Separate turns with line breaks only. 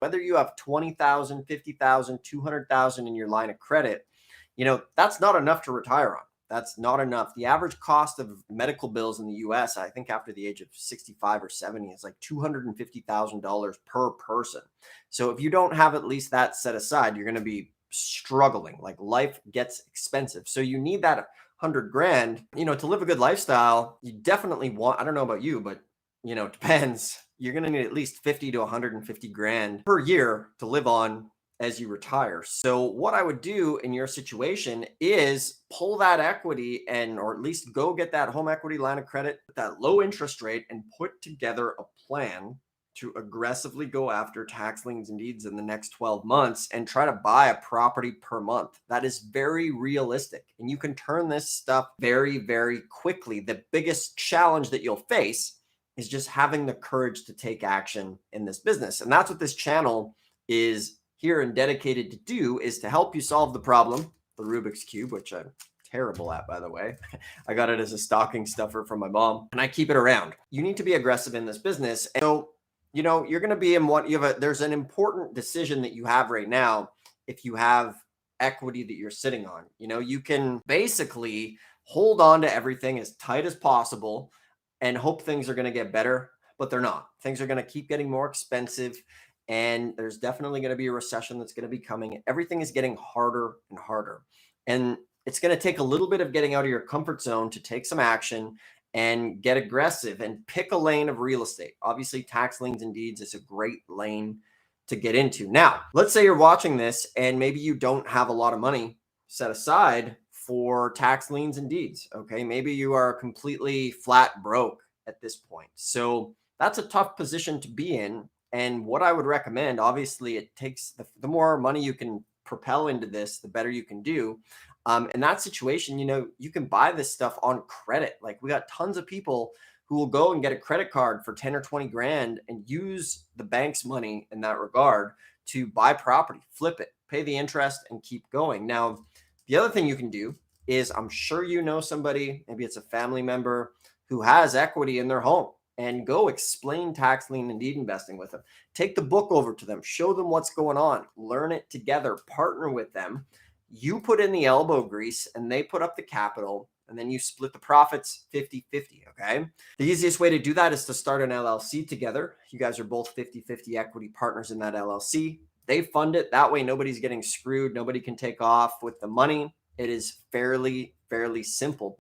Whether you have 20,000, 50,000, 200,000 in your line of credit, that's not enough to retire on. That's not enough. The average cost of medical bills in the US, I think after the age of 65 or 70, is like $250,000 per person. So if you don't have at least that set aside, you're going to be struggling. Like life gets expensive. So you need that 100 grand, to live a good lifestyle. You definitely want, I don't know about you, but it depends. You're going to need at least 50 to 150 grand per year to live on as you retire. So what I would do in your situation is pull that equity or at least go get that home equity line of credit at that low interest rate and put together a plan to aggressively go after tax liens and deeds in the next 12 months and try to buy a property per month. That is very realistic. And you can turn this stuff very, very quickly. The biggest challenge that you'll face is just having the courage to take action in this business. And that's what this channel is here and dedicated to do, is to help you solve the problem, the Rubik's Cube, which I'm terrible at, by the way. I got it as a stocking stuffer from my mom, and I keep it around. You need to be aggressive in this business. And so, you're going to be in there's an important decision that you have right now. If you have equity that you're sitting on, you can basically hold on to everything as tight as possible and hope things are going to get better, but they're not. Things are going to keep getting more expensive. And there's definitely going to be a recession that's going to be coming. Everything is getting harder and harder. And it's going to take a little bit of getting out of your comfort zone to take some action and get aggressive and pick a lane of real estate. Obviously, tax liens and deeds is a great lane to get into. Now, let's say you're watching this and maybe you don't have a lot of money set aside for tax liens and deeds. Okay. Maybe you are completely flat broke at this point. So that's a tough position to be in. And what I would recommend, obviously, it takes the more money you can propel into this, the better you can do. In that situation, you can buy this stuff on credit. Like we got tons of people who will go and get a credit card for 10 or 20 grand and use the bank's money in that regard to buy property, flip it, pay the interest, and keep going. Now, the other thing you can do is, I'm sure somebody, maybe it's a family member who has equity in their home, and go explain tax lien and deed investing with them. Take the book over to them, show them what's going on, learn it together, partner with them. You put in the elbow grease and they put up the capital, and then you split the profits 50-50, okay? The easiest way to do that is to start an LLC together. You guys are both 50-50 equity partners in that LLC. They fund it. That way nobody's getting screwed. Nobody can take off with the money. It is fairly simple.